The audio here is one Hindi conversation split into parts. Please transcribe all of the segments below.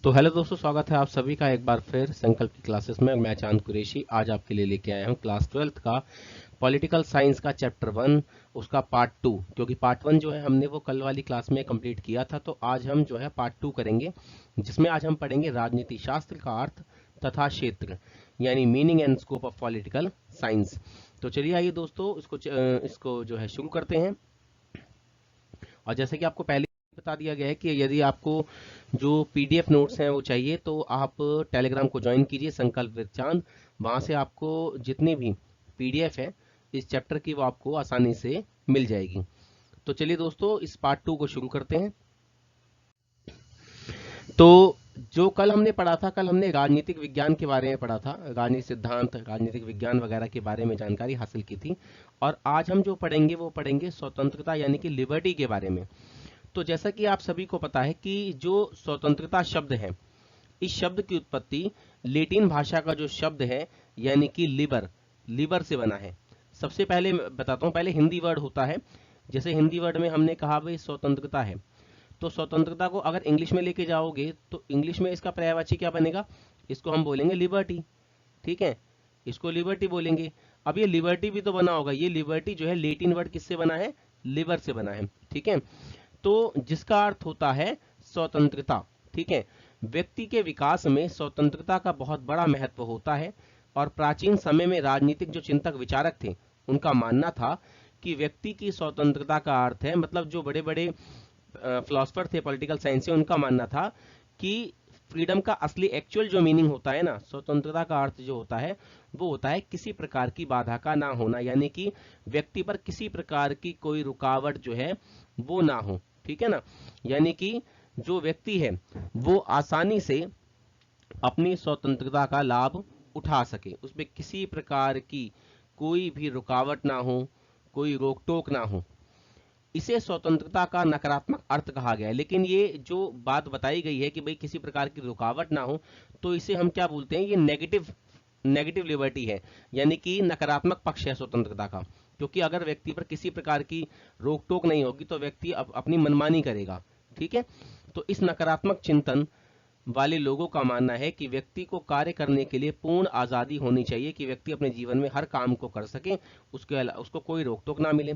तो हेलो दोस्तों, स्वागत है आप सभी का एक बार फिर संकल्प की क्लासेस में। मैं चांद कुरैशी आज आपके लिए लेके आया हूँ क्लास 12th का पॉलिटिकल साइंस का चैप्टर 1, उसका पार्ट 2। क्योंकि पार्ट 1 जो है हमने वो कल वाली क्लास में कंप्लीट किया था, तो आज हम जो है पार्ट 2 करेंगे, जिसमें आज हम पढ़ेंगे राजनीति शास्त्र का अर्थ तथा क्षेत्र, यानी meaning and scope of political science. तो चलिए आइए दोस्तों, इसको जो है शुरू करते हैं। और जैसे कि आपको पहले बता दिया गया है कि यदि आपको जो पीडीएफ नोट्स हैं वो चाहिए, तो आप टेलीग्राम को ज्वाइन कीजिए, संकल्प विद चांद। वहां से आपको जितनी भी पीडीएफ है इस चैप्टर की, वो आपको आसानी से मिल जाएगी। तो चलिए दोस्तों, इस पार्ट 2 को शुरू करते हैं। तो जो कल हमने पढ़ा था, कल हमने राजनीतिक विज्ञान के बारे में पढ़ा था, राजनीतिक सिद्धांत, राजनीतिक विज्ञान वगैरह के बारे में जानकारी हासिल की थी। और आज हम जो पढ़ेंगे वो पढ़ेंगे स्वतंत्रता यानी कि लिबर्टी के बारे में। तो जैसा कि आप सभी को पता है कि जो स्वतंत्रता शब्द है, इस शब्द की उत्पत्ति लेटिन भाषा का जो शब्द है यानी कि लिबर, लिबर से बना है। सबसे पहले मैं बताता हूं, पहले हिंदी वर्ड होता है। जैसे हिंदी वर्ड में हमने कहा भाई स्वतंत्रता है, तो स्वतंत्रता को अगर इंग्लिश में लेके जाओगे तो इंग्लिश में इसका पर्यायवाची क्या बनेगा? इसको हम बोलेंगे लिबर्टी। ठीक है, इसको लिबर्टी बोलेंगे। अब ये लिबर्टी भी तो बना होगा, ये लिबर्टी जो है लेटिन वर्ड किससे बना है? लिबर से बना है। ठीक है, तो जिसका अर्थ होता है स्वतंत्रता। ठीक है, व्यक्ति के विकास में स्वतंत्रता का बहुत बड़ा महत्व होता है। और प्राचीन समय में राजनीतिक जो चिंतक विचारक थे, उनका मानना था कि व्यक्ति की स्वतंत्रता का अर्थ है, मतलब जो बड़े बड़े फिलोसफर थे पॉलिटिकल साइंस से, उनका मानना था कि फ्रीडम का असली एक्चुअल जो मीनिंग होता है ना, स्वतंत्रता का अर्थ जो होता है वो होता है किसी प्रकार की बाधा का ना होना, यानी कि व्यक्ति पर किसी प्रकार की कोई रुकावट जो है वो ना हो। ठीक है ना, यानी कि जो व्यक्ति है वो आसानी से अपनी स्वतंत्रता का लाभ उठा सके, उसमें किसी प्रकार की कोई भी रुकावट ना हो, कोई रोक टोक ना हो। इसे स्वतंत्रता का नकारात्मक अर्थ कहा गया है। लेकिन ये जो बात बताई गई है कि भाई किसी प्रकार की रुकावट ना हो, तो इसे हम क्या बोलते हैं? ये नेगेटिव नेगेटिव लिबर्टी है, यानी कि नकारात्मक पक्ष है स्वतंत्रता का। क्योंकि अगर व्यक्ति पर किसी प्रकार की रोक टोक नहीं होगी तो व्यक्ति अपनी मनमानी करेगा। ठीक है, तो इस नकारात्मक चिंतन वाले लोगों का मानना है कि व्यक्ति को कार्य करने के लिए पूर्ण आजादी होनी चाहिए, कि व्यक्ति अपने जीवन में हर काम को कर सके, उसको कोई रोक टोक ना मिले।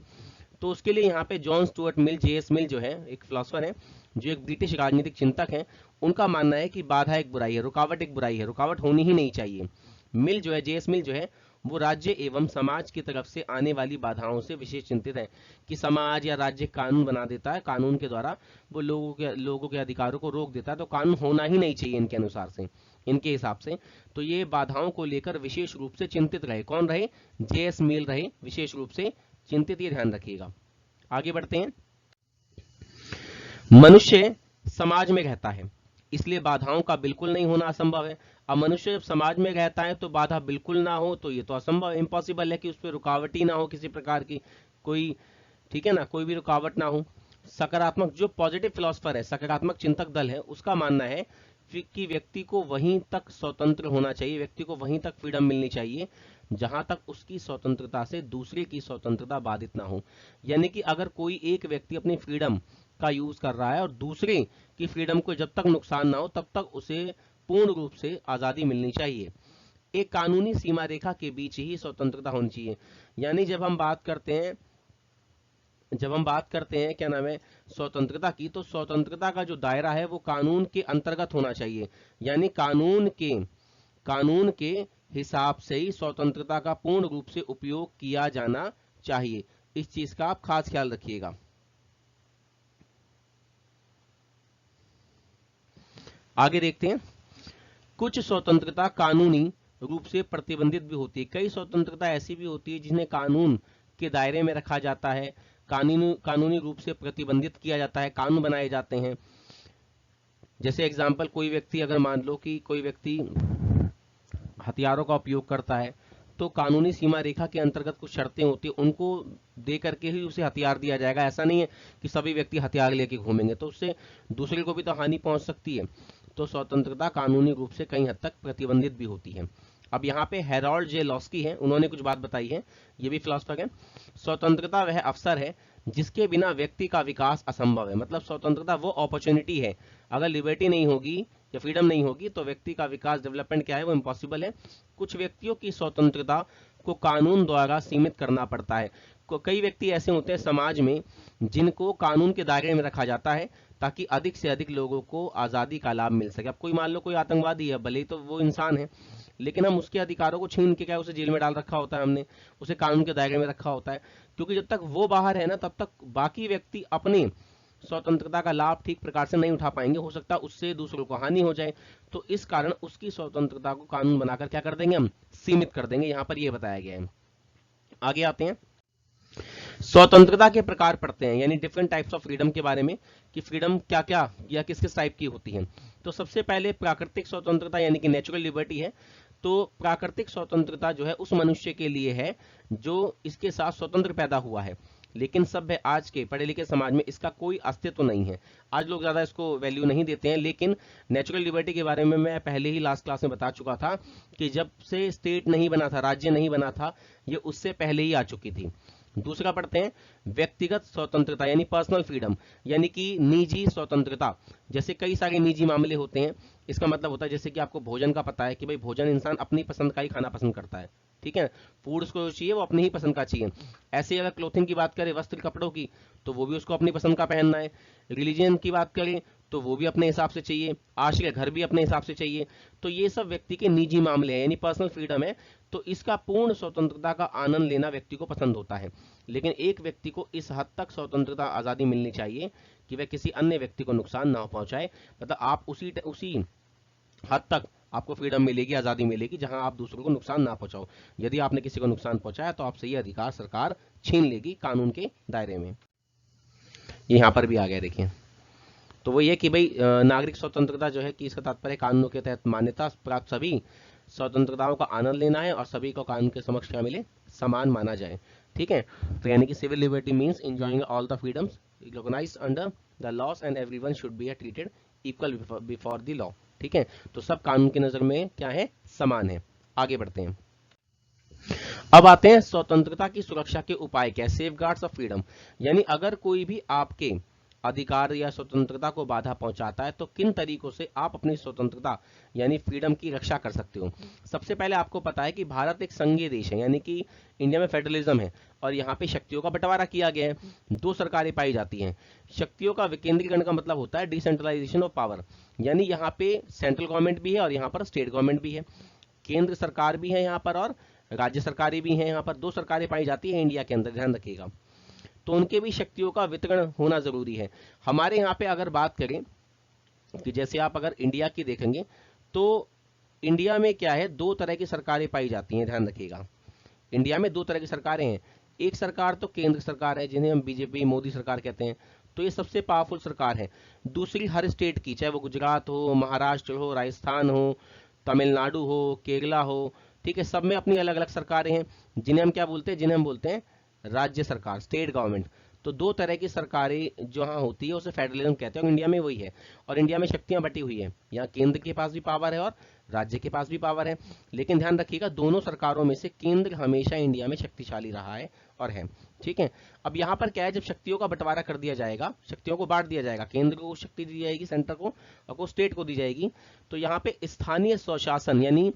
तो उसके लिए यहाँ पे जॉन स्टुअर्ट मिल, जेएस मिल जो है एक फिलोसफर है, जो एक ब्रिटिश राजनीतिक चिंतक है, उनका मानना है कि बाधा एक बुराई है, रुकावट एक बुराई है, रुकावट होनी ही नहीं चाहिए। मिल जो है, जेएस मिल जो है, वो राज्य एवं समाज की तरफ से आने वाली बाधाओं से विशेष चिंतित है, कि समाज या राज्य कानून बना देता है, कानून के द्वारा वो लोगों के अधिकारों को रोक देता है, तो कानून होना ही नहीं चाहिए इनके अनुसार से, इनके हिसाब से। तो ये बाधाओं को लेकर विशेष रूप से चिंतित रहे। कौन रहे? जेएस मिल रहे विशेष रूप से चिंतित, ये ध्यान रखिएगा। आगे बढ़ते हैं। मनुष्य समाज में रहता है, इसलिए बाधाओं का बिल्कुल नहीं होना असंभव है। अब मनुष्य जब समाज में रहता है तो बाधा बिल्कुल ना हो, तो ये तो असंभव, इम्पॉसिबल है कि उस पर रुकावट ही ना हो किसी प्रकार की कोई। ठीक है ना, कोई भी रुकावट ना हो। सकारात्मक जो पॉजिटिव फिलोसफर है, सकारात्मक चिंतक दल है, उसका मानना है कि व्यक्ति को वहीं तक स्वतंत्र होना चाहिए, व्यक्ति को वहीं तक फ्रीडम मिलनी चाहिए जहां तक उसकी स्वतंत्रता से दूसरे की स्वतंत्रता बाधित ना हो। यानी कि अगर कोई एक व्यक्ति अपनी फ्रीडम का यूज कर रहा है और दूसरे की फ्रीडम को जब तक नुकसान ना हो तब तक उसे पूर्ण रूप से आजादी मिलनी चाहिए। एक कानूनी सीमा रेखा के बीच ही स्वतंत्रता होनी चाहिए। यानी जब हम बात करते हैं क्या नाम है, स्वतंत्रता की, तो स्वतंत्रता का जो दायरा है वो कानून के अंतर्गत होना चाहिए, यानी कानून के हिसाब से ही स्वतंत्रता का पूर्ण रूप से उपयोग किया जाना चाहिए। इस चीज का आप खास ख्याल रखिएगा। आगे देखते हैं। कुछ स्वतंत्रता कानूनी रूप से प्रतिबंधित भी होती है, कई स्वतंत्रता ऐसी भी होती है जिन्हें कानून के दायरे में रखा जाता है, कानूनी रूप से प्रतिबंधित किया जाता है, कानून बनाए जाते हैं। जैसे एग्जाम्पल, कोई व्यक्ति, अगर मान लो कि कोई व्यक्ति हथियारों का उपयोग करता है, तो कानूनी सीमा रेखा के अंतर्गत कुछ शर्तें होती है, उनको दे करके ही उसे हथियार दिया जाएगा। ऐसा नहीं है कि सभी व्यक्ति हथियार लेके घूमेंगे, तो उससे दूसरे को भी तो हानि पहुंच सकती है। तो स्वतंत्रता कानूनी रूप से कई हद तक प्रतिबंधित भी होती है। अब यहाँ पे हेरोल्ड जे लॉस्की है, उन्होंने कुछ बात बताई है, ये भी फिलोसफर है। स्वतंत्रता वह अवसर है जिसके बिना व्यक्ति का विकास असंभव है। मतलब स्वतंत्रता वो अपॉर्चुनिटी है, अगर लिबर्टी नहीं होगी या फ्रीडम नहीं होगी तो व्यक्ति का विकास, डेवलपमेंट क्या है, वो इम्पॉसिबल है। कुछ व्यक्तियों की स्वतंत्रता को कानून द्वारा सीमित करना पड़ता है। कई व्यक्ति ऐसे होते हैं समाज में जिनको कानून के दायरे में रखा जाता है ताकि अधिक से अधिक लोगों को आजादी का लाभ मिल सके। अब कोई मान लो कोई आतंकवादी है, भले ही तो वो इंसान है, लेकिन हम उसके अधिकारों को छीन के क्या उसे जेल में डाल रखा होता है, हमने उसे कानून के दायरे में रखा होता है, क्योंकि जब तक वो बाहर है ना तब तक बाकी व्यक्ति अपने स्वतंत्रता का लाभ ठीक प्रकार से नहीं उठा पाएंगे, हो सकता है उससे दूसरों को हानि हो जाए। तो इस कारण उसकी स्वतंत्रता को कानून बनाकर क्या कर देंगे, हम सीमित कर देंगे। यहां पर यह बताया गया है। आगे आते हैं, स्वतंत्रता के प्रकार पढ़ते हैं, यानी डिफरेंट टाइप्स ऑफ फ्रीडम के बारे में कि फ्रीडम क्या क्या या किस किस टाइप की होती है। तो सबसे पहले प्राकृतिक स्वतंत्रता यानी कि नेचुरल लिबर्टी है। तो प्राकृतिक स्वतंत्रता जो है उस मनुष्य के लिए है जो इसके साथ स्वतंत्र पैदा हुआ है, लेकिन सभ्य आज के पढ़े लिखे समाज में इसका कोई अस्तित्व नहीं है। आज लोग ज्यादा इसको वैल्यू नहीं देते हैं, लेकिन नेचुरल लिबर्टी के बारे में मैं पहले ही लास्ट क्लास में बता चुका था कि जब से स्टेट नहीं बना था, राज्य नहीं बना था, ये उससे पहले ही आ चुकी थी। दूसरा पढ़ते हैं व्यक्तिगत स्वतंत्रता यानी पर्सनल फ्रीडम, यानी कि निजी स्वतंत्रता। जैसे कई सारे निजी मामले होते हैं, इसका मतलब होता है जैसे कि आपको भोजन का पता है कि भाई भोजन इंसान अपनी पसंद का ही खाना पसंद करता है, ठीक है, फूड उसको चाहिए वो अपनी ही पसंद का चाहिए। ऐसे अगर क्लोथिंग की बात करें, वस्त्र कपड़ों की, तो वो भी उसको अपनी पसंद का पहनना है। रिलीजन की बात करें तो वो भी अपने हिसाब से चाहिए, आश्रय घर भी अपने हिसाब से चाहिए। तो ये सब व्यक्ति के निजी मामले हैं, यानी पर्सनल फ्रीडम है। तो इसका पूर्ण स्वतंत्रता का आनंद लेना व्यक्ति को पसंद होता है, लेकिन एक व्यक्ति को इस हद तक स्वतंत्रता आजादी मिलनी चाहिए कि वह किसी अन्य व्यक्ति को नुकसान ना पहुंचाए। मतलब आप उसी हद तक आपको फ्रीडम मिलेगी, आजादी मिलेगी जहां आप दूसरों को नुकसान ना पहुंचाओ। यदि आपने किसी को नुकसान पहुंचाया तो आपसे ये अधिकार सरकार छीन लेगी कानून के दायरे में। यहां पर भी आ गया देखिए। तो वो ये कि भाई नागरिक स्वतंत्रता जो है कि इसका तात्पर्य कानूनों के तहत मान्यता प्राप्त सभी स्वतंत्रताओं का आनंद लेना है और सभी को कानून के समक्ष क्या मिले, समान माना जाए। ठीक है, तो यानी कि civil liberty means enjoying all the freedoms recognized under the laws and everyone should be treated equal before the law. ठीक है, तो सब कानून की नजर में क्या है, समान है। आगे बढ़ते हैं, अब आते हैं स्वतंत्रता की सुरक्षा के उपाय क्या है, सेफगार्ड्स ऑफ फ्रीडम। यानी अगर कोई भी आपके अधिकार या स्वतंत्रता को बाधा पहुंचाता है तो किन तरीकों से आप अपनी स्वतंत्रता यानी फ्रीडम की रक्षा कर सकते हो। सबसे पहले आपको पता है कि भारत एक संघीय देश है, यानी कि इंडिया में फेडरलिज्म है और यहाँ पे शक्तियों का बंटवारा किया गया है, दो सरकारें पाई जाती हैं। शक्तियों का विकेंद्रीकरण का मतलब होता है डिसेंट्रलाइजेशन ऑफ पावर, यानी यहाँ पे सेंट्रल गवर्नमेंट भी है और यहाँ पर स्टेट गवर्नमेंट भी है, केंद्र सरकार भी है यहाँ पर और राज्य सरकारें भी हैं। यहाँ पर दो सरकारें पाई जाती है इंडिया के अंदर, ध्यान रखिएगा। तो उनके भी शक्तियों का वितरण होना जरूरी है। हमारे यहाँ पे अगर बात करें कि जैसे आप अगर इंडिया की देखेंगे तो इंडिया में क्या है, दो तरह की सरकारें पाई जाती हैं, ध्यान रखिएगा। इंडिया में दो तरह की सरकारें हैं। एक सरकार तो केंद्र सरकार है जिन्हें हम बीजेपी मोदी सरकार कहते हैं, तो ये सबसे पावरफुल सरकार है। दूसरी हर स्टेट की, चाहे वो गुजरात हो, महाराष्ट्र हो, राजस्थान हो, तमिलनाडु हो, केरला हो, ठीक है, सब में अपनी अलग अलग सरकारें हैं जिन्हें हम क्या बोलते हैं, जिन्हें हम बोलते हैं राज्य सरकार, स्टेट गवर्नमेंट। तो दो तरह की सरकारें जहां होती है उसे फेडरलिज्म कहते हैं और इंडिया में वही है। और इंडिया में शक्तियां बटी हुई है, यहाँ केंद्र के पास भी पावर है और राज्य के पास भी पावर है। लेकिन ध्यान रखिएगा दोनों सरकारों में से केंद्र हमेशा इंडिया में शक्तिशाली रहा है और है। ठीक है, अब यहाँ पर क्या है, जब शक्तियों का बंटवारा कर दिया जाएगा, शक्तियों को बांट दिया जाएगा, केंद्र को शक्ति दी जाएगी सेंटर को और को स्टेट को दी जाएगी, तो यहाँ पे स्थानीय स्वशासन यानी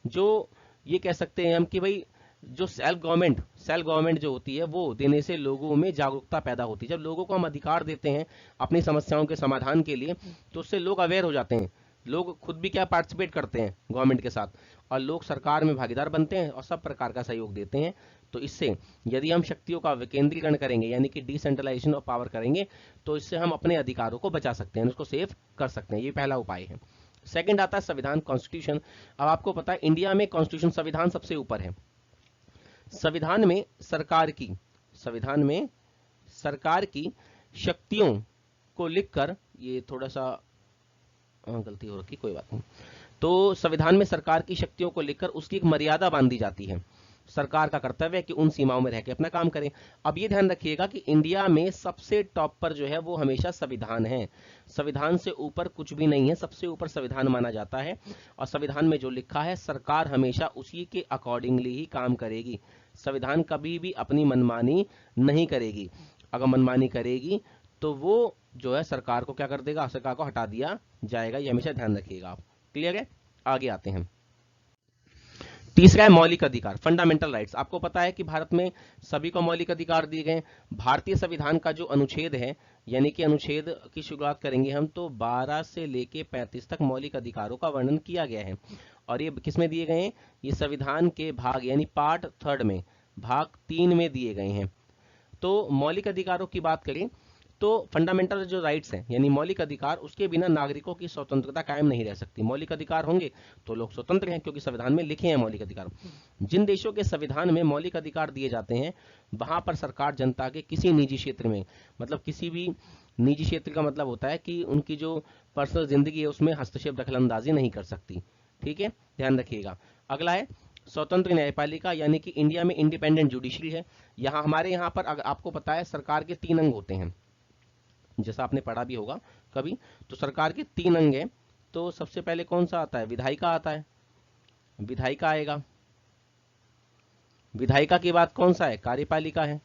जो ये कह सकते हैं हम कि भाई जो सेल्फ गवर्नमेंट जो होती है वो देने से लोगों में जागरूकता पैदा होती है। जब लोगों को हम अधिकार देते हैं अपनी समस्याओं के समाधान के लिए तो उससे लोग अवेयर हो जाते हैं, लोग खुद भी क्या पार्टिसिपेट करते हैं गवर्नमेंट के साथ और लोग सरकार में भागीदार बनते हैं और सब प्रकार का सहयोग देते हैं। तो इससे यदि हम शक्तियों का विकेंद्रीकरण करेंगे यानी कि डिसेंट्रलाइजेशन ऑफ पावर करेंगे तो इससे हम अपने अधिकारों को बचा सकते हैं, उसको सेव कर सकते हैं। ये पहला उपाय है। सेकंड आता है संविधान, कॉन्स्टिट्यूशन। अब आपको पता है इंडिया में कॉन्स्टिट्यूशन संविधान सबसे ऊपर है। संविधान में सरकार की शक्तियों को लिखकर, ये थोड़ा सा गलती हो रखी, कोई बात नहीं। तो संविधान में सरकार की शक्तियों को लिखकर उसकी एक मर्यादा बांधी जाती है। सरकार का कर्तव्य है कि उन सीमाओं में रह के अपना काम करें। अब ये ध्यान रखिएगा कि इंडिया में सबसे टॉप पर जो है वो हमेशा संविधान है, संविधान से ऊपर कुछ भी नहीं है, सबसे ऊपर संविधान माना जाता है। और संविधान में जो लिखा है सरकार हमेशा उसी के अकॉर्डिंगली ही काम करेगी, संविधान कभी भी अपनी मनमानी नहीं करेगी। अगर मनमानी करेगी तो वो जो है सरकार को क्या कर देगा, सरकार को हटा दिया जाएगा। ये हमेशा ध्यान रखिएगा आप। क्लियर है? आगे आते हैं। तीसरा है मौलिक अधिकार, फंडामेंटल राइट्स। आपको पता है कि भारत में सभी को मौलिक अधिकार दिए गए। भारतीय संविधान का जो अनुच्छेद है, यानी कि अनुच्छेद की शुरुआत करेंगे हम, तो 12 से लेके 35 तक मौलिक अधिकारों का वर्णन किया गया है। और ये किसमें दिए गए हैं? ये संविधान के भाग यानी पार्ट 3 में, भाग 3 में दिए गए हैं। तो मौलिक अधिकारों की बात करें तो फंडामेंटल जो राइट्स हैं यानी मौलिक अधिकार, उसके बिना नागरिकों की स्वतंत्रता कायम नहीं रह सकती। मौलिक अधिकार होंगे तो लोग स्वतंत्र हैं, क्योंकि संविधान में लिखे हैं मौलिक अधिकार। जिन देशों के संविधान में मौलिक अधिकार दिए जाते हैं, वहां पर सरकार जनता के किसी निजी क्षेत्र में, मतलब किसी भी निजी क्षेत्र का मतलब होता है कि उनकी जो पर्सनल जिंदगी है उसमें हस्तक्षेप, दखलंदाजी नहीं कर सकती। ठीक है, ध्यान रखिएगा। अगला है स्वतंत्र न्यायपालिका, यानी कि इंडिया में इंडिपेंडेंट जुडिशरी है। यहाँ हमारे यहाँ पर आपको पता है सरकार के 3 अंग होते हैं, जैसा आपने पढ़ा भी होगा कभी। तो सरकार के 3 अंग हैं। तो सबसे पहले कौन सा आता है? विधायिका आता है, विधायिका आएगा। विधायिका के बाद कौन सा है? कार्यपालिका है,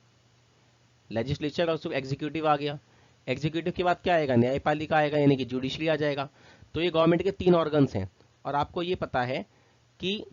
लेजिस्लेचर और एग्जीक्यूटिव आ गया। एग्जीक्यूटिव के बाद क्या आएगा? न्यायपालिका आएगा, यानी कि जुडिशरी आ जाएगा। तो ये गवर्नमेंट के 3 ऑर्गन्स हैं। और आपको ये पता है कि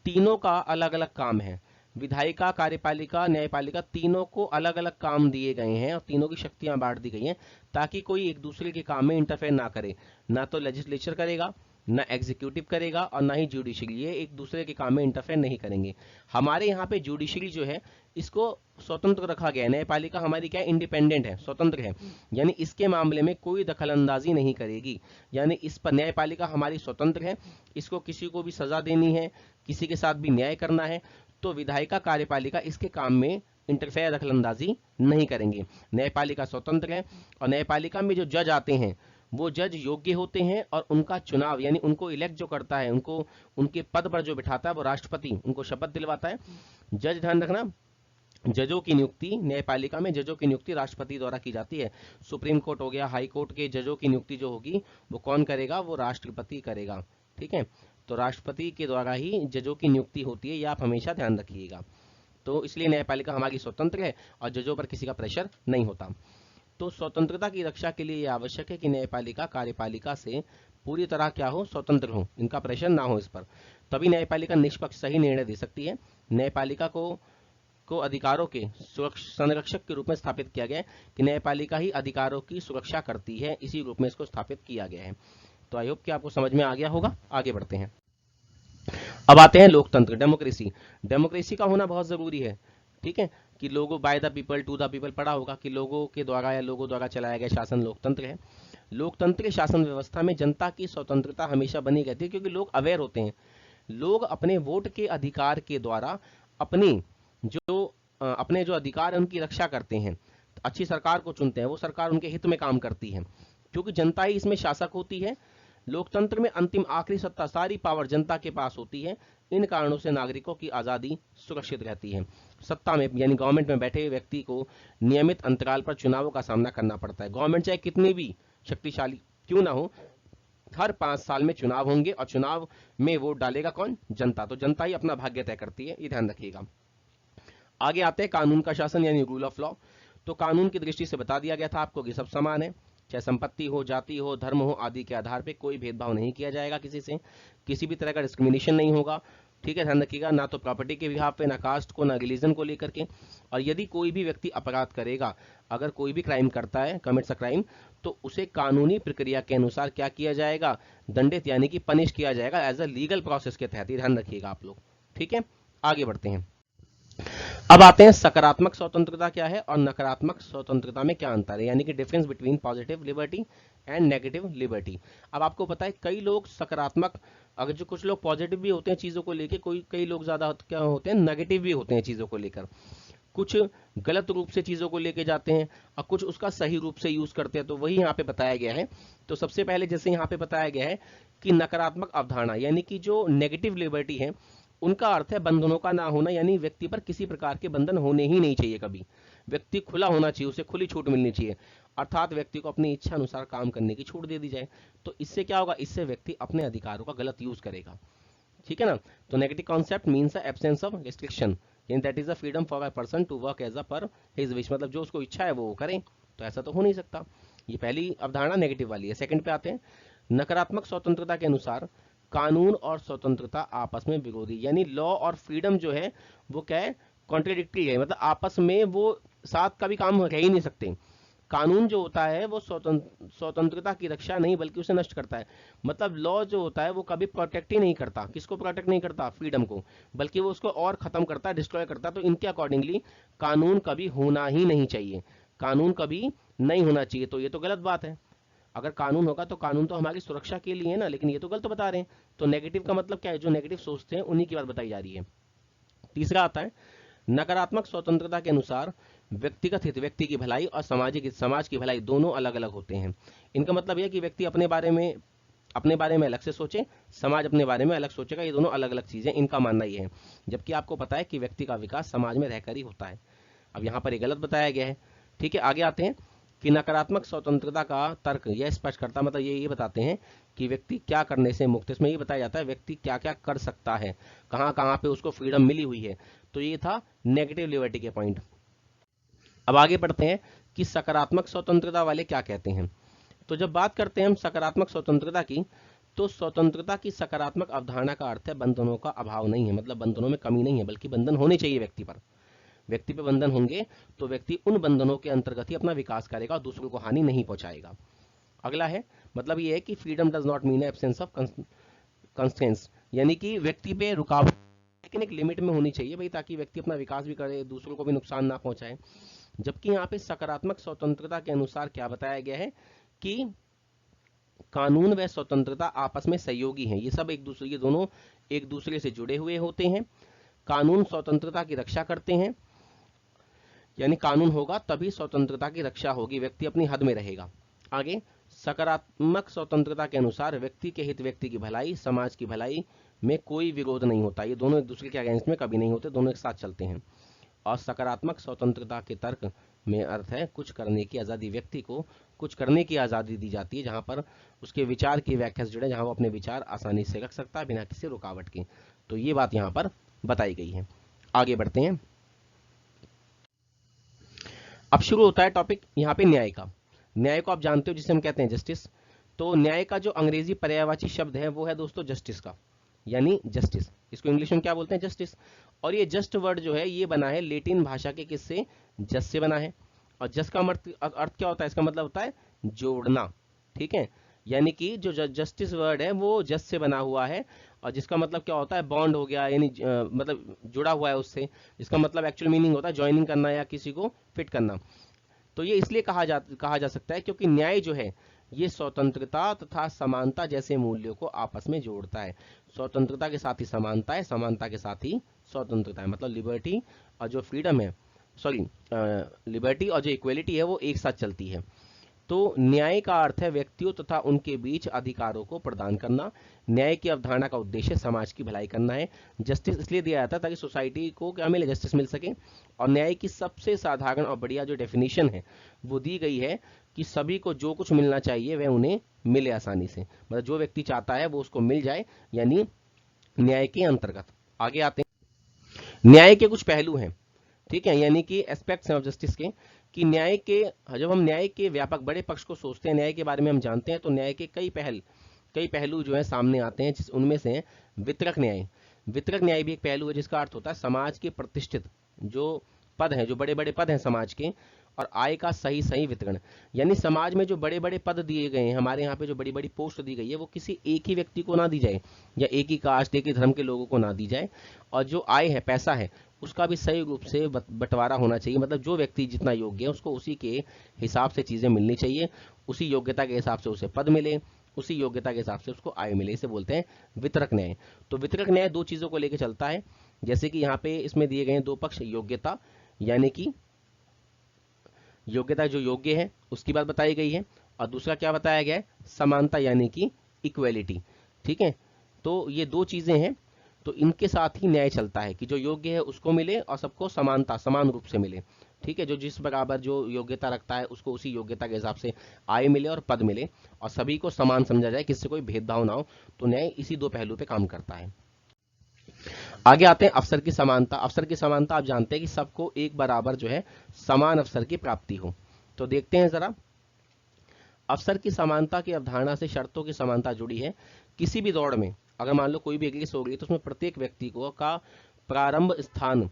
तीनों का अलग अलग काम है। विधायिका, कार्यपालिका, न्यायपालिका, तीनों को अलग अलग काम दिए गए हैं और तीनों की शक्तियां बांट दी गई हैं, ताकि कोई एक दूसरे के काम में इंटरफेयर ना करे। ना तो लेजिस्लेचर करेगा, ना एग्जीक्यूटिव करेगा, और ना ही जुडिशरी। ये एक दूसरे के काम में इंटरफेयर नहीं करेंगे। हमारे यहाँ पे जुडिशरी जो है इसको स्वतंत्र रखा गया है। न्यायपालिका हमारी क्या है? इंडिपेंडेंट है, स्वतंत्र है, यानी इसके मामले में कोई दखलंदाजी नहीं करेगी। यानी इस पर न्यायपालिका हमारी स्वतंत्र है। इसको किसी को भी सजा देनी है, किसी के साथ भी न्याय करना है, तो विधायिका, कार्यपालिका इसके काम में इंटरफेयर, दखलंदाजी नहीं करेंगे। न्यायपालिका स्वतंत्र है। और न्यायपालिका में जो जज आते हैं वो जज योग्य होते हैं, और उनका चुनाव यानी उनको इलेक्ट जो करता है, उनको उनके पद पर जो बिठाता है वो राष्ट्रपति उनको शपथ दिलवाता है। जज, ध्यान रखना, जजों की नियुक्ति न्यायपालिका में, जजों की नियुक्ति राष्ट्रपति द्वारा की जाती है। सुप्रीम कोर्ट हो गया, हाई कोर्ट के जजों की नियुक्ति जो होगी वो कौन करेगा? वो राष्ट्रपति करेगा। ठीक है, तो राष्ट्रपति के द्वारा ही जजों की नियुक्ति होती है, ये आप हमेशा ध्यान रखिएगा। तो इसलिए न्यायपालिका हमारी स्वतंत्र है और जजों पर किसी का प्रेशर नहीं होता। तो स्वतंत्रता की रक्षा के लिए यह आवश्यक है कि न्यायपालिका कार्यपालिका से पूरी तरह क्या हो? स्वतंत्र हो, इनका प्रेशर ना हो इस पर। तभी न्यायपालिका निष्पक्ष सही निर्णय दे सकती है। न्यायपालिका को अधिकारों के संरक्षक के रूप में स्थापित किया गया है कि न्यायपालिका ही अधिकारों की सुरक्षा करती है, इसी रूप में इसको स्थापित किया गया है। तो आई होप कि आपको समझ में आ गया होगा। आगे बढ़ते हैं। अब आते हैं लोकतंत्र, डेमोक्रेसी। डेमोक्रेसी का होना बहुत जरूरी है। ठीक है, कि लोगों, by the people to the people पढ़ा होगा कि लोगों के द्वारा या लोगों द्वारा चलाया गया शासन लोकतंत्र है। लोकतंत्र शासन व्यवस्था में जनता की स्वतंत्रता हमेशा बनी रहती है, क्योंकि लोग अवेयर होते हैं। लोग अपने वोट के अधिकार के द्वारा अपने जो अधिकार है उनकी रक्षा करते हैं, अच्छी सरकार को चुनते हैं, वो सरकार उनके हित में काम करती है, क्योंकि जनता ही इसमें शासक होती है। लोकतंत्र में अंतिम आखिरी सत्ता, सारी पावर जनता के पास होती है। इन कारणों से नागरिकों की आजादी सुरक्षित रहती है। सत्ता में यानी गवर्नमेंट में बैठे व्यक्ति को नियमित अंतराल पर चुनावों का सामना करना पड़ता है। गवर्नमेंट चाहे कितनी भी शक्तिशाली क्यों ना हो, हर 5 साल में चुनाव होंगे और चुनाव में वोट डालेगा कौन? जनता। तो जनता ही अपना भाग्य तय करती है, ये ध्यान रखिएगा। आगे आते हैं कानून का शासन यानी रूल ऑफ लॉ। तो कानून की दृष्टि से बता दिया गया था आपको कि सब समान है, चाहे संपत्ति हो, जाति हो, धर्म हो आदि के आधार पे कोई भेदभाव नहीं किया जाएगा किसी से, किसी भी तरह का डिस्क्रिमिनेशन नहीं होगा। ठीक है, ध्यान रखिएगा, ना तो प्रॉपर्टी के बिहाफ पे, ना कास्ट को, ना रिलीजन को लेकर के। और यदि कोई भी व्यक्ति अपराध करेगा, अगर कोई भी क्राइम करता है, कमिट्स अ क्राइम, तो उसे कानूनी प्रक्रिया के अनुसार क्या किया जाएगा? दंडित यानी कि पनिश किया जाएगा एज अ लीगल प्रोसेस के तहत। ध्यान रखिएगा आप लोग। ठीक है, आगे बढ़ते हैं। अब आते हैं सकारात्मक स्वतंत्रता क्या है और नकारात्मक स्वतंत्रता में क्या अंतर है, यानी कि difference between positive liberty and negative liberty. अब आपको पता है कई लोग सकारात्मक, अगर जो कुछ लोग पॉजिटिव भी होते हैं चीजों को लेकर, कई लोग ज्यादा क्या होते हैं? नेगेटिव भी होते हैं चीजों को लेकर। कुछ गलत रूप से चीजों को लेके जाते हैं और कुछ उसका सही रूप से यूज करते हैं। तो वही यहाँ पे बताया गया है। तो सबसे पहले जैसे यहाँ पे बताया गया है कि नकारात्मक अवधारणा, यानी कि जो नेगेटिव लिबर्टी है, उनका अर्थ है बंधनों का ना होना, यानी व्यक्ति पर किसी प्रकार के बंधन होने ही नहीं चाहिए कभी। व्यक्ति खुला होना चाहिए, उसे खुली छूट मिलनी चाहिए, अर्थात व्यक्ति को अपनी इच्छा अनुसार काम करने की छूट दे दी जाए। तो इससे क्या होगा? इससे व्यक्ति अपने अधिकारों का गलत यूज करेगा। ठीक है ना। तो negative concept means absence of restriction, in that is a freedom for a person to work as a per his wish, मतलब जो उसको इच्छा है वो करे, तो ऐसा तो हो नहीं सकता। ये पहली अवधारणा नेगेटिव वाली है। सेकंड पे आते हैं, नकारात्मक स्वतंत्रता के अनुसार कानून और स्वतंत्रता आपस में विरोधी, यानी लॉ और फ्रीडम जो है वो क्या है, कॉन्ट्रेडिक्टरी है, मतलब आपस में वो साथ कभी काम रह ही नहीं सकते। कानून जो होता है वो स्वतंत्रता की रक्षा नहीं बल्कि उसे नष्ट करता है, मतलब लॉ जो होता है वो कभी प्रोटेक्ट ही नहीं करता, किसको प्रोटेक्ट नहीं करता, फ्रीडम को, बल्कि वो उसको और खत्म करता है, डिस्ट्रॉय करता है। तो इनके अकॉर्डिंगली कानून कभी होना ही नहीं चाहिए, कानून कभी नहीं होना चाहिए। तो ये तो गलत बात है, अगर कानून होगा तो कानून तो हमारी सुरक्षा के लिए है ना, लेकिन ये तो गलत बता रहे हैं। तो नेगेटिव का मतलब क्या है, जो नेगेटिव सोचते हैं उन्हीं की बात बताई जा रही है। तीसरा आता है, नकारात्मक स्वतंत्रता के अनुसार व्यक्तिगत हित, व्यक्ति की भलाई और सामाजिक हित, समाज की भलाई दोनों अलग अलग होते हैं। इनका मतलब यह कि व्यक्ति अपने बारे में अलग से सोचे, समाज अपने बारे में अलग सोचेगा, ये दोनों अलग अलग चीजें, इनका मानना ये है। जबकि आपको पता है कि व्यक्ति का विकास समाज में रहकर ही होता है। अब यहाँ पर ये गलत बताया गया है। ठीक है, आगे आते हैं कि नकारात्मक स्वतंत्रता का तर्क यह स्पष्ट करता, मतलब ये बताते हैं कि व्यक्ति क्या करने से मुक्त, इसमें ये बताया जाता है व्यक्ति क्या क्या कर सकता है, कहाँ कहाँ पे उसको फ्रीडम मिली हुई है। तो ये था नेगेटिव लिबर्टी के पॉइंट। अब आगे बढ़ते हैं कि सकारात्मक स्वतंत्रता वाले क्या कहते हैं। तो जब बात करते हैं हम सकारात्मक स्वतंत्रता की, तो स्वतंत्रता की सकारात्मक अवधारणा का अर्थ है बंधनों का अभाव नहीं है, मतलब बंधनों में कमी नहीं है, बल्कि बंधन होने चाहिए व्यक्ति पर। व्यक्ति पे बंधन होंगे तो व्यक्ति उन बंधनों के अंतर्गत ही अपना विकास करेगा और दूसरों को हानि नहीं पहुंचाएगा। अगला है, मतलब ये है कि freedom does not mean absence of constraints, यानी कि व्यक्ति पे रुकावट लेकिन एक लिमिट में होनी चाहिए भाई, ताकि व्यक्ति अपना विकास भी करे, दूसरों को भी नुकसान ना पहुंचाए। जबकि यहाँ पे सकारात्मक स्वतंत्रता के अनुसार क्या बताया गया है कि कानून व स्वतंत्रता आपस में सहयोगी हैं, ये सब ये दोनों एक दूसरे से जुड़े हुए होते हैं। कानून स्वतंत्रता की रक्षा करते हैं, यानी कानून होगा तभी स्वतंत्रता की रक्षा होगी, व्यक्ति अपनी हद में रहेगा। आगे, सकारात्मक स्वतंत्रता के अनुसार व्यक्ति के हित, व्यक्ति की भलाई, समाज की भलाई में कोई विरोध नहीं होता, ये दोनों एक दूसरे के अगेंस्ट में कभी नहीं होते, दोनों एक साथ चलते हैं। और सकारात्मक स्वतंत्रता के तर्क में अर्थ है कुछ करने की आजादी, व्यक्ति को कुछ करने की आजादी दी जाती है जहां पर उसके विचार की व्याख्या से जुड़े, जहां वो अपने विचार आसानी से रख सकता है बिना किसी रुकावट के। तो ये बात यहां पर बताई गई है। आगे बढ़ते हैं, अब शुरू होता है टॉपिक यहाँ पे न्याय का। न्याय को आप जानते हो जिसे हम कहते हैं जस्टिस। तो न्याय का जो अंग्रेजी पर्यायवाची शब्द है वो है दोस्तों जस्टिस का, यानी जस्टिस, इसको इंग्लिश में क्या बोलते हैं, जस्टिस। और ये जस्ट वर्ड जो है ये बना है लेटिन भाषा के किससे, जस से बना है। और जस का अर्थ क्या होता है, इसका मतलब होता है जोड़ना। ठीक है, यानी कि जो जस्टिस वर्ड है वो जस से बना हुआ है, और जिसका मतलब क्या होता है, बॉन्ड हो गया, यानी मतलब जुड़ा हुआ है उससे। इसका मतलब एक्चुअल मीनिंग होता है ज्वाइनिंग करना या किसी को फिट करना। तो ये इसलिए कहा जा सकता है क्योंकि न्याय जो है ये स्वतंत्रता तथा समानता जैसे मूल्यों को आपस में जोड़ता है। स्वतंत्रता के साथ ही समानता है, समानता के साथ ही स्वतंत्रता है, मतलब लिबर्टी और जो फ्रीडम है, सॉरी, लिबर्टी और जो इक्वलिटी है वो एक साथ चलती है। तो न्याय का अर्थ है व्यक्तियों तथा उनके बीच अधिकारों को प्रदान करना। न्याय की अवधारणा का उद्देश्य समाज की भलाई करना है। जस्टिस इसलिए दिया जाता है ताकि सोसाइटी को क्या मिले, जस्टिस मिल सके। और न्याय की सबसे साधारण और बढ़िया जो डेफिनेशन है वो दी गई है कि सभी को जो कुछ मिलना चाहिए वह उन्हें मिले आसानी से, मतलब जो व्यक्ति चाहता है वो उसको मिल जाए, यानी न्याय के अंतर्गत। आगे आते हैं, न्याय के कुछ पहलू हैं, ठीक है, यानी कि एस्पेक्ट्स ऑफ जस्टिस के, कि न्याय के, जब हम न्याय के व्यापक बड़े पक्ष को सोचते हैं, न्याय के बारे में हम जानते हैं, तो न्याय के कई पहलू जो है सामने आते हैं, उनमें से वितरक न्याय। वितरक न्याय भी एक पहलू है जिसका अर्थ होता है समाज के प्रतिष्ठित जो पद हैं, जो बड़े बड़े पद हैं समाज के, और आय का सही सही वितरण। यानी समाज में जो बड़े बड़े पद दिए गए हैं, हमारे यहाँ पे जो बड़ी बड़ी पोस्ट दी गई है, वो किसी एक ही व्यक्ति को ना दी जाए, या एक ही कास्ट, एक ही धर्म के लोगों को ना दी जाए। और जो आय है, पैसा है, उसका भी सही रूप से बंटवारा होना चाहिए, मतलब जो व्यक्ति जितना योग्य है उसको उसी के हिसाब से चीजें मिलनी चाहिए, उसी योग्यता के हिसाब से उसे पद मिले, उसी योग्यता के हिसाब से उसको आय मिले, इसे बोलते हैं वितरक न्याय। तो वितरक न्याय दो चीजों को लेकर चलता है, जैसे कि यहाँ पे इसमें दिए गए हैं दो पक्ष, योग्यता, यानी कि योग्यता जो योग्य है उसकी बात बताई गई है, और दूसरा क्या बताया गया है, समानता, यानी कि इक्वेलिटी। ठीक है, तो ये दो चीजें हैं, तो इनके साथ ही न्याय चलता है कि जो योग्य है उसको मिले और सबको समानता, समान रूप से मिले। ठीक है, जो जिस बराबर जो योग्यता रखता है उसको उसी योग्यता के हिसाब से आय मिले और पद मिले, और सभी को समान समझा जाए, किससे कोई भेदभाव ना हो। तो न्याय इसी दो पहलू पे काम करता है। आगे आते हैं अवसर की समानता। अवसर की समानता आप जानते हैं कि सबको एक बराबर जो है समान अवसर की प्राप्ति हो। तो देखते हैं जरा, अवसर की समानता की अवधारणा से शर्तों की समानता जुड़ी है। किसी भी दौड़ में अगर मान लो कोई भी एक रेस हो गई तो उसमें प्रत्येक व्यक्ति को का प्रारंभ स्थान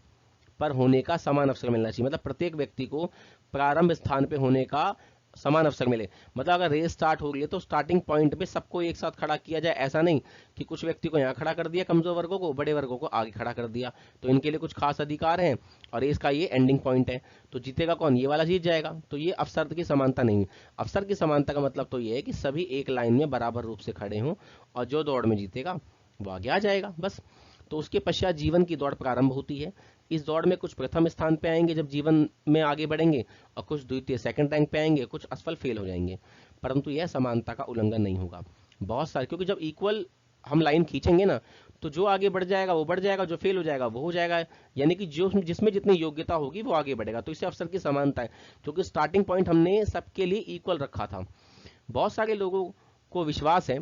पर होने का समान अवसर मिलना चाहिए। मतलब प्रत्येक व्यक्ति को प्रारंभ स्थान पे होने का समान अवसर मिले। मतलब अगर रेस स्टार्ट हो रही है तो स्टार्टिंग पॉइंट पे सबको एक साथ खड़ा किया जाए। ऐसा नहीं कि कुछ व्यक्ति को यहाँ खड़ा कर दिया, कमजोर वर्गों को, बड़े वर्गों को आगे खड़ा कर दिया। तो इनके लिए कुछ खास अधिकार हैं और रेस का ये एंडिंग पॉइंट है। तो जीतेगा कौन? ये वाला जीत जाएगा। तो ये अवसर की समानता नहीं है। अवसर की समानता का मतलब तो ये है कि सभी एक लाइन में बराबर रूप से खड़े हों और जो दौड़ में जीतेगा वो आगे आ जाएगा, बस। तो उसके पश्चात जीवन की दौड़ प्रारंभ होती है। इस दौड़ में कुछ प्रथम स्थान पे आएंगे जब जीवन में आगे बढ़ेंगे, और कुछ द्वितीय सेकंड रैंक पे आएंगे, कुछ असफल फेल हो जाएंगे। परंतु यह समानता का उल्लंघन नहीं होगा। बहुत सारे, क्योंकि जब इक्वल हम लाइन खींचेंगे ना, तो जो आगे बढ़ जाएगा वो बढ़ जाएगा, जो फेल हो जाएगा वो हो जाएगा। यानी कि जो जिसमें जितनी योग्यता होगी वो आगे बढ़ेगा। तो इससे अवसर की समानता है, क्योंकि स्टार्टिंग पॉइंट हमने सबके लिए इक्वल रखा था। बहुत सारे लोगों को विश्वास है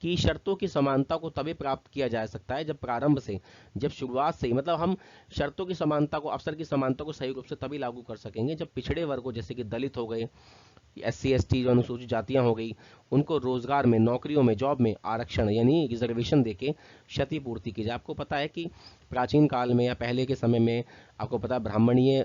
कि शर्तों की समानता को तभी प्राप्त किया जा सकता है जब प्रारंभ से, जब शुरुआत से ही, मतलब हम शर्तों की समानता को, अवसर की समानता को सही रूप से तभी लागू कर सकेंगे जब पिछड़े वर्गों जैसे कि दलित हो गए, SC ST जो अनुसूचित जातियां हो गई, उनको रोजगार में, नौकरियों में, जॉब में आरक्षण यानी रिजर्वेशन देके क्षतिपूर्ति की जाए। आपको पता है कि प्राचीन काल में या पहले के समय में, आपको पता है ब्राह्मणीय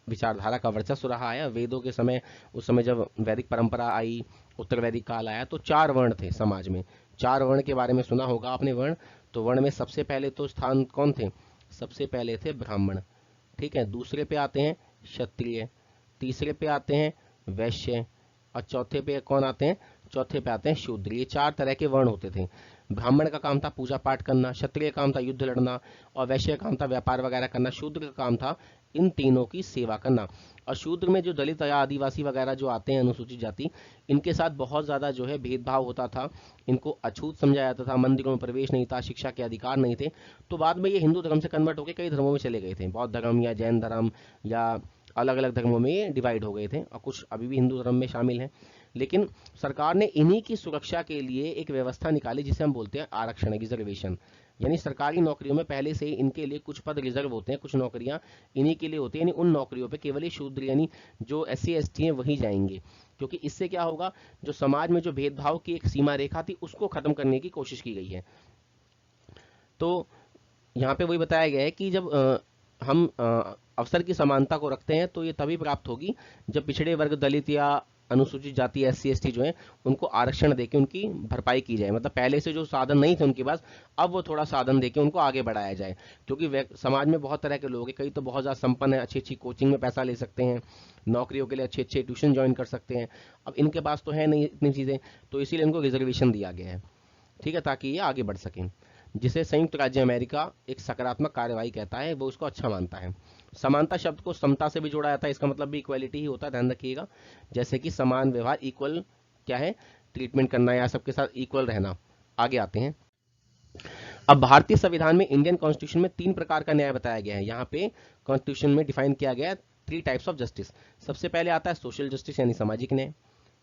विचारधारा का वर्चस्व रहा है। वेदों के समय, उस समय जब वैदिक परंपरा आई, उत्तर वैदिक काल आया, तो 4 वर्ण थे समाज में। 4 वर्ण के बारे में सुना होगा आपने, वर्ण। तो वर्ण में सबसे पहले तो स्थान कौन थे? सबसे पहले थे ब्राह्मण, ठीक है। दूसरे पे आते हैं क्षत्रिय, तीसरे पे आते हैं वैश्य, और चौथे पे कौन आते हैं? चौथे पे आते हैं शूद्र। ये 4 तरह के वर्ण होते थे। ब्राह्मण का काम था पूजा पाठ करना, क्षत्रिय का काम था युद्ध लड़ना, और वैश्य का काम था व्यापार वगैरह करना, शूद्र का काम था इन तीनों की सेवा करना। और शूद्र में जो दलित या आदिवासी वगैरह जो आते हैं, अनुसूचित जाति, इनके साथ बहुत ज्यादा जो है भेदभाव होता था। इनको अछूत समझा जाता था, मंदिरों में प्रवेश नहीं था, शिक्षा के अधिकार नहीं थे। तो बाद में ये हिंदू धर्म से कन्वर्ट होकर कई धर्मों में चले गए थे, बौद्ध धर्म या जैन धर्म या अलग अलग धर्मों में ये डिवाइड हो गए थे, और कुछ अभी भी हिंदू धर्म में शामिल हैं। लेकिन सरकार ने इन्हीं की सुरक्षा के लिए एक व्यवस्था निकाली जिसे हम बोलते हैं आरक्षण, रिजर्वेशन। यानी सरकारी नौकरियों में पहले से ही इनके लिए कुछ पद रिजर्व होते हैं, कुछ नौकरियां इन्हीं के लिए होती है। यानी उन नौकरियों पे केवल ही शूद्र यानी जो SC ST हैं वही जाएंगे। क्योंकि इससे क्या होगा, जो समाज में जो भेदभाव की एक सीमा रेखा थी उसको खत्म करने की कोशिश की गई है। तो यहाँ पे वही बताया गया है कि जब हम अवसर की समानता को रखते हैं तो ये तभी प्राप्त होगी जब पिछड़े वर्ग, दलित या अनुसूचित जाति, SC ST जो है, उनको आरक्षण देके उनकी भरपाई की जाए। मतलब पहले से जो साधन नहीं थे उनके पास, अब वो थोड़ा साधन देके उनको आगे बढ़ाया जाए। क्योंकि समाज में बहुत तरह के लोग हैं, कई तो बहुत ज्यादा संपन्न है, अच्छी अच्छी कोचिंग में पैसा ले सकते हैं, नौकरियों के लिए अच्छे अच्छे ट्यूशन ज्वाइन कर सकते हैं। अब इनके पास तो है नहीं इतनी चीजें, तो इसीलिए इनको रिजर्वेशन दिया गया है, ठीक है, ताकि ये आगे बढ़ सकें। जिसे संयुक्त राज्य अमेरिका एक सकारात्मक कार्यवाही कहता है, वो उसको अच्छा मानता है। समानता शब्द को समता से भी जोड़ा जाता है, इसका मतलब भी इक्वालिटी ही होता है, ध्यान रखिएगा। जैसे कि समान व्यवहार, इक्वल क्या है, ट्रीटमेंट करना या सबके साथ इक्वल रहना। आगे आते हैं। अब भारतीय संविधान में, इंडियन कॉन्स्टिट्यूशन में 3 प्रकार का न्याय बताया गया है। यहाँ पे कॉन्स्टिट्यूशन में डिफाइन किया गया है 3 टाइप्स ऑफ जस्टिस। सबसे पहले आता है सोशल जस्टिस यानी सामाजिक न्याय,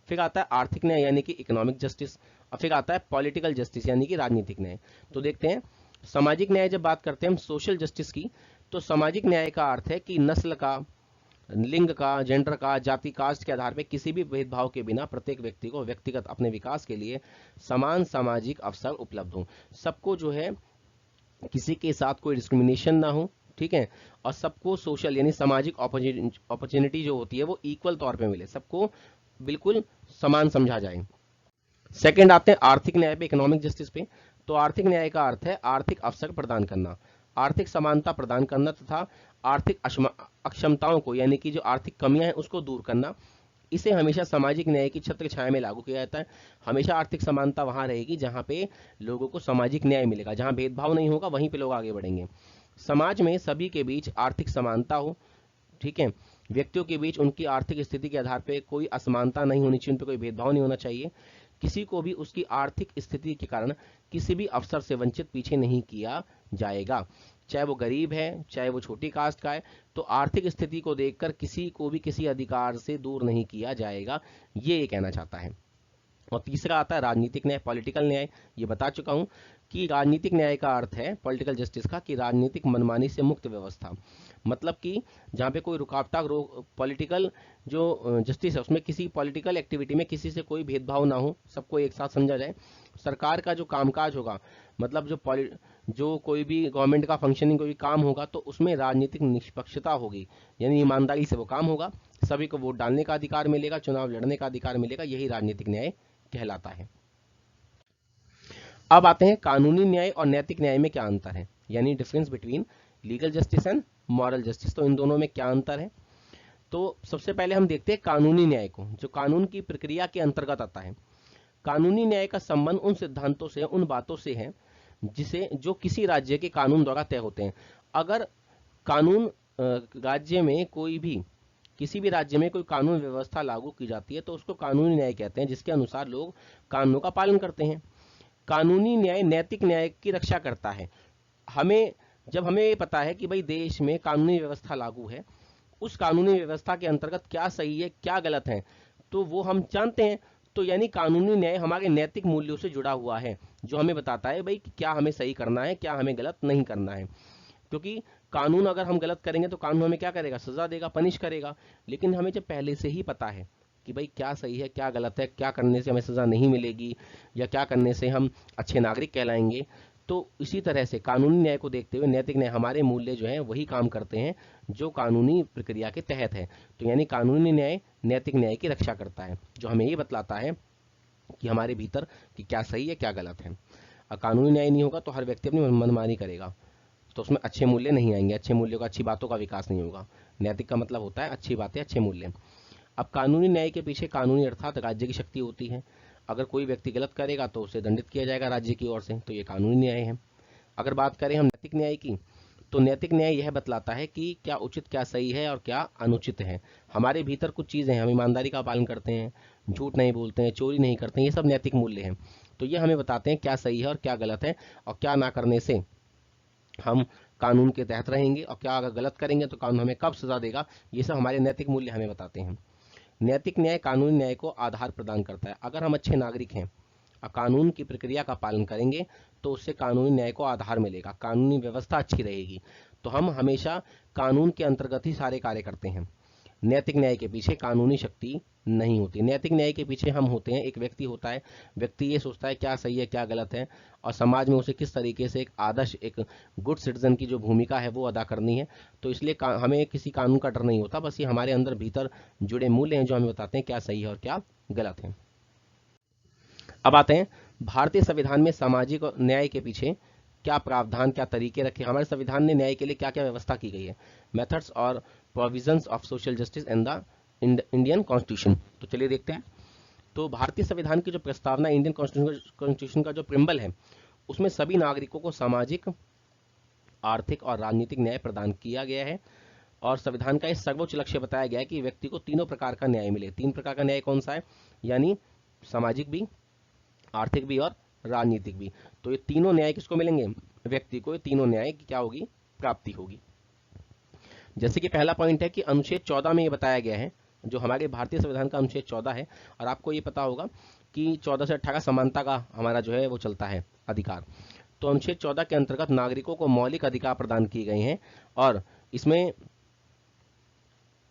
फिर आता है आर्थिक न्याय यानी कि इकोनॉमिक जस्टिस, और फिर आता है पॉलिटिकल जस्टिस यानी कि राजनीतिक न्याय। तो देखते हैं, सामाजिक न्याय जब बात करते हैं हम सोशल जस्टिस की, तो सामाजिक न्याय का अर्थ है कि नस्ल का, लिंग का, जेंडर का, जाति, कास्ट के आधार पर किसी भी भेदभाव के बिना प्रत्येक व्यक्ति को व्यक्तिगत अपने विकास के लिए समान सामाजिक अवसर उपलब्ध हो। सबको जो है किसी के साथ कोई डिस्क्रिमिनेशन ना हो, ठीक है, और सबको सोशल यानी सामाजिक अपॉर्चुनिटी जो होती है वो इक्वल तौर पे मिले, सबको बिल्कुल समान समझा जाए। सेकंड आते हैं आर्थिक न्याय पे, इकोनॉमिक जस्टिस पे। तो आर्थिक न्याय का अर्थ है आर्थिक अवसर प्रदान करना, आर्थिक समानता प्रदान करना तथा आर्थिक अक्षमताओं को यानी कि जो आर्थिक कमियां हैं उसको दूर करना। इसे हमेशा सामाजिक न्याय की छत्र छाया में लागू किया जाता है। हमेशा आर्थिक समानता वहां रहेगी जहां पे लोगों को सामाजिक न्याय मिलेगा, जहां भेदभाव नहीं होगा वहीं पे लोग आगे बढ़ेंगे। समाज में सभी के बीच आर्थिक समानता हो, ठीक है, व्यक्तियों के बीच उनकी आर्थिक स्थिति के आधार पर कोई असमानता नहीं होनी चाहिए, उन पर कोई भेदभाव नहीं होना चाहिए। किसी को भी उसकी आर्थिक स्थिति के कारण किसी भी अवसर से वंचित पीछे नहीं किया जाएगा, चाहे वो गरीब है, चाहे वो छोटी कास्ट का है। तो आर्थिक स्थिति को देखकर किसी को भी किसी अधिकार से दूर नहीं किया जाएगा, ये कहना चाहता है। और तीसरा आता है राजनीतिक न्याय, पॉलिटिकल न्याय। ये बता चुका हूं कि राजनीतिक न्याय का अर्थ है पॉलिटिकल जस्टिस का कि राजनीतिक मनमानी से मुक्त व्यवस्था, मतलब कि जहां पे कोई रुकावटा पॉलिटिकल जो जस्टिस है उसमें किसी पॉलिटिकल एक्टिविटी में किसी से कोई भेदभाव ना हो, सबको एक साथ समझा जाए। सरकार का जो कामकाज होगा, मतलब जो कोई भी गवर्नमेंट का फंक्शनिंग कोई भी काम होगा तो उसमें राजनीतिक निष्पक्षता होगी, यानी ईमानदारी से वो काम होगा, सभी को वोट डालने का अधिकार मिलेगा, चुनाव लड़ने का अधिकार मिलेगा, यही राजनीतिक न्याय कहलाता है। अब आते हैं कानूनी न्याय और नैतिक न्याय में क्या अंतर है, यानी difference between legal justice and moral justice. तो इन दोनों में क्या अंतर है, तो सबसे पहले हम देखते हैं कानूनी न्याय को, जो कानून की प्रक्रिया के अंतर्गत आता है। कानूनी न्याय का संबंध उन सिद्धांतों से, उन बातों से है जो किसी राज्य के कानून द्वारा तय होते हैं। अगर कानून राज्य में कोई भी किसी भी राज्य में कोई कानून व्यवस्था लागू की जाती है तो उसको कानूनी न्याय कहते हैं, जिसके अनुसार लोग कानूनों का पालन करते हैं। कानूनी न्याय नैतिक न्याय की रक्षा करता है। जब हमें ये पता है कि भाई देश में कानूनी व्यवस्था लागू है, उस कानूनी व्यवस्था के अंतर्गत क्या सही है क्या गलत है तो वो हम जानते हैं, तो यानी कानूनी न्याय हमारे नैतिक मूल्यों से जुड़ा हुआ है, जो हमें बताता है भाई कि क्या हमें सही करना है, क्या हमें गलत नहीं करना है। क्योंकि कानून अगर हम गलत करेंगे तो कानून हमें क्या करेगा, सजा देगा, पनिश करेगा। लेकिन हमें जब पहले से ही पता है कि भाई क्या सही है क्या गलत है, क्या करने से हमें सजा नहीं मिलेगी या क्या करने से हम अच्छे नागरिक कहलाएंगे, तो इसी तरह से कानूनी न्याय को देखते हुए नैतिक न्याय हमारे मूल्य जो है वही काम करते हैं जो कानूनी प्रक्रिया के तहत है। तो यानी कानूनी न्याय नैतिक न्याय की रक्षा करता है, जो हमें ये बतलाता है कि हमारे भीतर कि क्या सही है क्या गलत है। और कानूनी न्याय नहीं होगा तो हर व्यक्ति अपनी मनमानी करेगा, तो उसमें अच्छे मूल्य नहीं आएंगे, अच्छे मूल्यों का, अच्छी बातों का विकास नहीं होगा। नैतिक का मतलब होता है अच्छी बातें, अच्छे मूल्य। अब कानूनी न्याय के पीछे कानूनी अर्थात राज्य की शक्ति होती है। अगर कोई व्यक्ति गलत करेगा तो उसे दंडित किया जाएगा राज्य की ओर से, तो ये कानूनी न्याय है। अगर बात करें हम नैतिक न्याय की, तो नैतिक न्याय यह बतलाता है कि क्या उचित क्या सही है और क्या अनुचित है। हमारे भीतर कुछ चीजें हैं, हम ईमानदारी का पालन करते हैं, झूठ नहीं बोलते हैं, चोरी नहीं करते हैं, ये सब नैतिक मूल्य हैं। तो ये हमें बताते हैं क्या सही है और क्या गलत है, और क्या ना करने से हम कानून के तहत रहेंगे, और क्या अगर गलत करेंगे तो कानून हमें कब सजा देगा। ये सब हमारे नैतिक मूल्य हमें बताते हैं। नैतिक न्याय कानूनी न्याय को आधार प्रदान करता है। अगर हम अच्छे नागरिक हैं और कानून की प्रक्रिया का पालन करेंगे तो उससे कानूनी न्याय को आधार मिलेगा, कानूनी व्यवस्था अच्छी रहेगी, तो हम हमेशा कानून के अंतर्गत ही सारे कार्य करते हैं। नैतिक न्याय के पीछे कानूनी शक्ति नहीं होती। नैतिक न्याय के पीछे हम होते हैं, एक व्यक्ति होता है, व्यक्ति ये सोचता है क्या सही है क्या गलत है, और समाज में उसे किस तरीके से एक आदर्श, एक गुड सिटीजन की जो भूमिका है वो अदा करनी है। तो इसलिए हमें किसी कानून का डर नहीं होता, बस ये हमारे अंदर भीतर जुड़े मूल्य हैं जो हमें बताते हैं क्या सही है और क्या गलत है। अब आते हैं भारतीय संविधान में सामाजिक न्याय के पीछे क्या प्रावधान, क्या तरीके रखे, हमारे संविधान ने न्याय के लिए क्या क्या व्यवस्था की गई है। मेथड्स और provisions of social justice in the Indian constitution. तो चलिए देखते हैं। तो भारतीय संविधान की जो प्रस्तावना, इंडियन कॉन्स्टिट्यूशन का जो प्रिम्बल है, उसमें सभी नागरिकों को सामाजिक, आर्थिक और राजनीतिक न्याय प्रदान किया गया है। और संविधान का इस सर्वोच्च लक्ष्य बताया गया है कि व्यक्ति को तीनों प्रकार का न्याय मिले। तीन प्रकार का न्याय कौन सा है, यानी सामाजिक भी, आर्थिक भी और राजनीतिक भी। तो ये तीनों न्याय किसको मिलेंगे, व्यक्ति को ये तीनों न्याय की क्या होगी, प्राप्ति होगी। जैसे कि पहला पॉइंट है कि अनुच्छेद 14 में ये बताया गया है, जो हमारे भारतीय संविधान का अनुच्छेद 14 है, और आपको ये पता होगा कि 14 से 18 समानता का हमारा जो है वो चलता है अधिकार। तो अनुच्छेद 14 के अंतर्गत नागरिकों को मौलिक अधिकार प्रदान किए गए हैं, और इसमें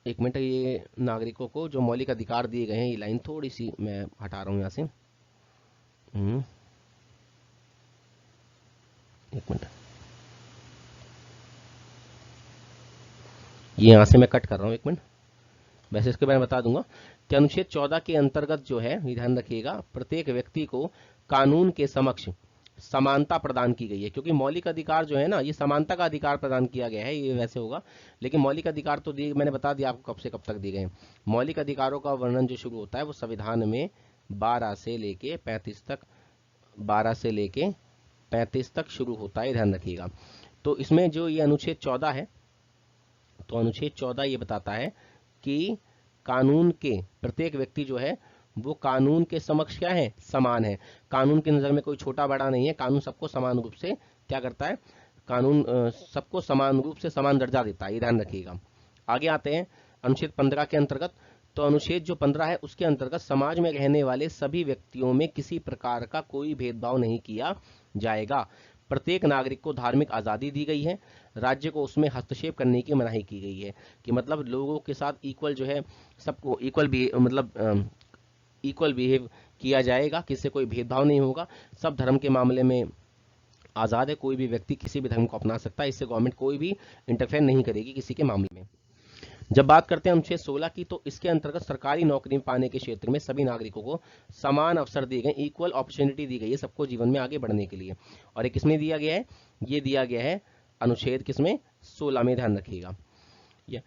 एक मिनट, ये नागरिकों को जो मौलिक अधिकार दिए गए हैं, ये लाइन थोड़ी सी मैं हटा रहा हूं यहां से, एक मिनट, ये यहां से मैं कट कर रहा हूं, एक मिनट। वैसे इसके बारे में बता दूंगा कि अनुच्छेद 14 के अंतर्गत जो है, ये ध्यान रखिएगा, प्रत्येक व्यक्ति को कानून के समक्ष समानता प्रदान की गई है। क्योंकि मौलिक अधिकार जो है ना, ये समानता का अधिकार प्रदान किया गया है, ये वैसे होगा, लेकिन मौलिक अधिकार तो दिए, मैंने बता दिया आपको कब से कब तक दिए गए। मौलिक अधिकारों का वर्णन जो शुरू होता है वो संविधान में 12 से लेके 35 तक शुरू होता है, ध्यान रखिएगा। तो इसमें जो ये अनुच्छेद 14 है, तो अनुच्छेद 14 ये बताता है कि कानून के प्रत्येक व्यक्ति जो है वो कानून के समक्ष क्या है, समान है। कानून की नजर में कोई छोटा बड़ा नहीं है, कानून सबको समान रूप से क्या करता है, कानून सबको समान रूप से समान दर्जा देता है, ये ध्यान रखिएगा। आगे आते हैं अनुच्छेद 15 के अंतर्गत, तो अनुच्छेद जो 15 है उसके अंतर्गत समाज में रहने वाले सभी व्यक्तियों में किसी प्रकार का कोई भेदभाव नहीं किया जाएगा। प्रत्येक नागरिक को धार्मिक आज़ादी दी गई है। राज्य को उसमें हस्तक्षेप करने की मनाही की गई है, कि मतलब लोगों के साथ इक्वल जो है, सबको इक्वल भी मतलब इक्वल बिहेव किया जाएगा, किसी से कोई भेदभाव नहीं होगा, सब धर्म के मामले में आज़ाद है, कोई भी व्यक्ति किसी भी धर्म को अपना सकता है, इससे गवर्नमेंट कोई भी इंटरफेयर नहीं करेगी किसी के मामले में। जब बात करते हैं अनुच्छेद 16 की, तो इसके अंतर्गत सरकारी नौकरी पाने के क्षेत्र में सभी नागरिकों को समान अवसर दिए गए, इक्वल अपॉर्चुनिटी दी गई है सबको जीवन में आगे बढ़ने के लिए। और ये किसमें दिया गया है? ये दिया गया है अनुच्छेद किसमें? 16 में, ध्यान रखिएगा। ये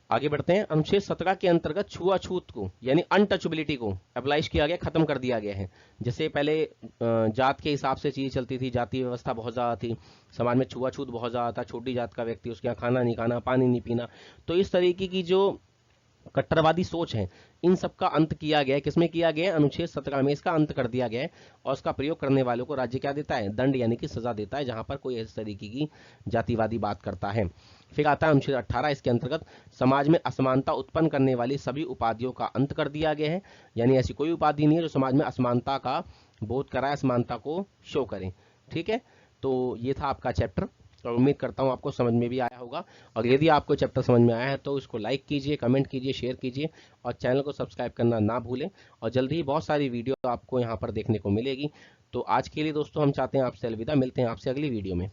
आगे बढ़ते हैं। अनुच्छेद 17 के अंतर्गत छुआछूत को यानी अनटचेबिलिटी को एब्लाइश किया गया, खत्म कर दिया गया है। जैसे पहले जात के हिसाब से चीजें चलती थी, जाति व्यवस्था बहुत ज्यादा थी, समाज में छुआछूत बहुत ज्यादा था, छोटी जात का व्यक्ति उसके यहाँ खाना नहीं खाना, पानी नहीं पीना, तो इस तरीके की जो कट्टरवादी सोच है, इन सब का अंत किया गया है। किसमें किया गया है? अनुच्छेद 17 में इसका अंत कर दिया गया है। और उसका प्रयोग करने वालों को राज्य क्या देता है? दंड यानी कि सजा देता है, जहां पर कोई इस तरीके की जातिवादी बात करता है। फिर आता है अनुच्छेद 18, इसके अंतर्गत समाज में असमानता उत्पन्न करने वाली सभी उपाधियों का अंत कर दिया गया है। यानी ऐसी कोई उपाधि नहीं है जो समाज में असमानता का बोध कराए, असमानता को शो करे। ठीक है, तो ये था आपका चैप्टर, और उम्मीद करता हूँ आपको समझ में भी आया होगा। और यदि आपको चैप्टर समझ में आया है तो इसको लाइक कीजिए, कमेंट कीजिए, शेयर कीजिए, और चैनल को सब्सक्राइब करना ना भूलें। और जल्दी ही बहुत सारी वीडियो आपको यहाँ पर देखने को मिलेगी। तो आज के लिए दोस्तों हम चाहते हैं आपसे अलविदा, मिलते हैं आपसे अगली वीडियो में।